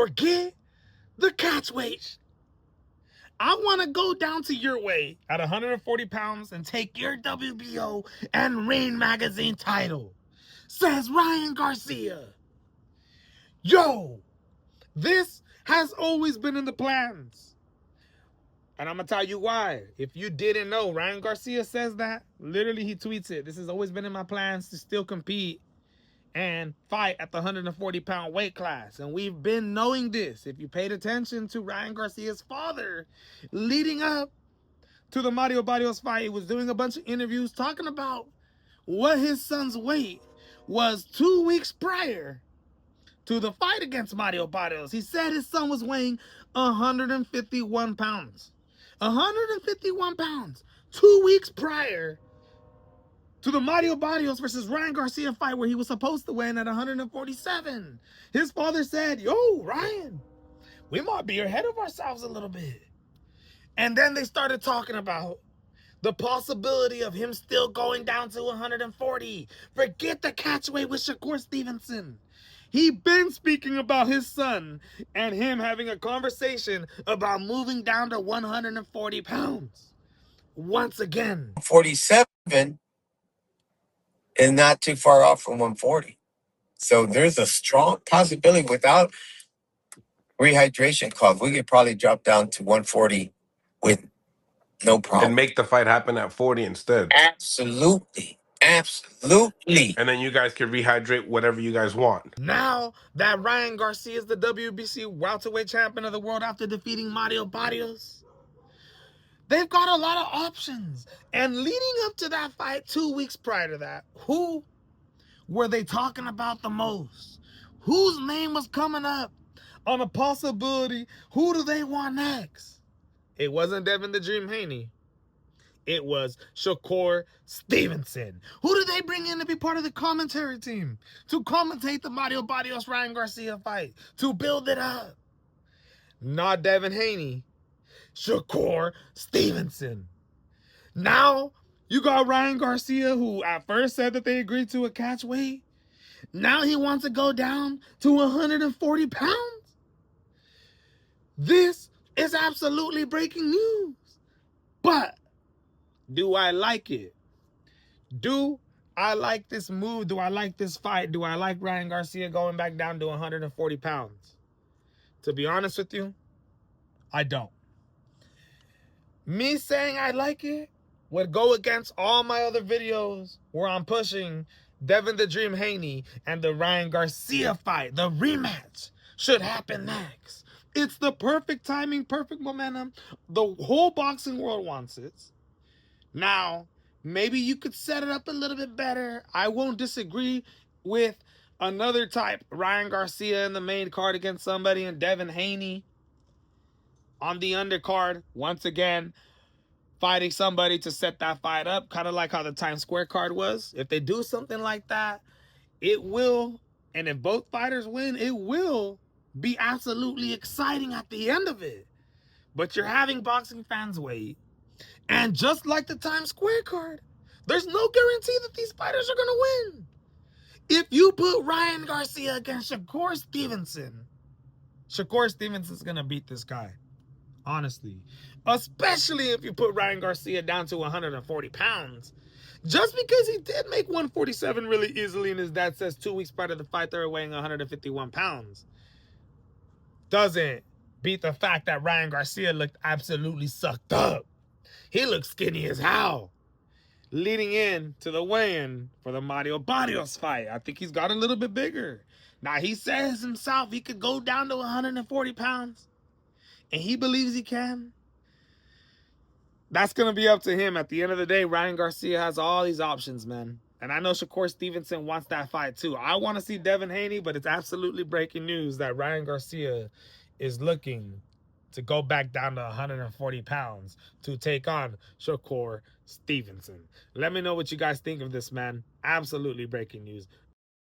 Forget the catch weight. I want to go down to your weight at 140 pounds and take your WBO and Ring Magazine title, says Ryan Garcia. Yo, this has always been in the plans. And I'm going to tell you why. If you didn't know, Ryan Garcia says that. Literally, he tweets it. This has always been in my plans to still compete and fight at the 140-pound weight class. And we've been knowing this. If you paid attention to Ryan Garcia's father leading up to the Mario Barrios fight, he was doing a bunch of interviews talking about what his son's weight was 2 weeks prior to the fight against Mario Barrios. He said his son was weighing 151 pounds. 151 pounds 2 weeks prior to the Mario Barrios versus Ryan Garcia fight where he was supposed to weigh in at 147. His father said, yo, Ryan, we might be ahead of ourselves a little bit. And then they started talking about the possibility of him still going down to 140. Forget the catch weight with Shakur Stevenson. He been speaking about his son and him having a conversation about moving down to 140 pounds. Once again. 47 is not too far off from 140. So there's a strong possibility without rehydration club, we could probably drop down to 140 with no problem. And make the fight happen at 40 instead. Absolutely. Absolutely. And then you guys can rehydrate whatever you guys want. Now that Ryan Garcia is the WBC welterweight champion of the world after defeating Mario Barrios, they've got a lot of options. And leading up to that fight 2 weeks prior to that, who were they talking about the most? Whose name was coming up on a possibility? Who do they want next? It wasn't Devin the Dream Haney. It was Shakur Stevenson. Who did they bring in to be part of the commentary team? To commentate the Mario Barrios Ryan Garcia fight. To build it up. Not Devin Haney. Shakur Stevenson. Now, you got Ryan Garcia, who at first said that they agreed to a catch weight. Now he wants to go down to 140 pounds. This is absolutely breaking news. But do I like it? Do I like this move? Do I like this fight? Do I like Ryan Garcia going back down to 140 pounds? To be honest with you, I don't. Me saying I like it would go against all my other videos where I'm pushing Devin the Dream Haney and the Ryan Garcia fight. The rematch should happen next. It's the perfect timing, perfect momentum. The whole boxing world wants it. Now, maybe you could set it up a little bit better. I won't disagree with another type, Ryan Garcia in the main card against somebody and Devin Haney on the undercard. Once again, fighting somebody to set that fight up, kind of like how the Times Square card was. If they do something like that, it will, and if both fighters win, it will be absolutely exciting at the end of it. But you're having boxing fans wait. And just like the Times Square card, there's no guarantee that these fighters are going to win. If you put Ryan Garcia against Shakur Stevenson, Shakur Stevenson's going to beat this guy. Honestly. Especially if you put Ryan Garcia down to 140 pounds. Just because he did make 147 really easily, and his dad says 2 weeks prior to the fight they were weighing 151 pounds, doesn't beat the fact that Ryan Garcia looked absolutely sucked up. He looked skinny as hell leading in to the weigh-in for the Mario Barrios fight. I think he's got a little bit bigger. Now, he says himself he could go down to 140 pounds, and he believes he can. That's going to be up to him. At the end of the day, Ryan Garcia has all these options, man. And I know Shakur Stevenson wants that fight too. I want to see Devin Haney, but it's absolutely breaking news that Ryan Garcia is looking to go back down to 140 pounds to take on Shakur Stevenson. Let me know what you guys think of this, man. Absolutely breaking news.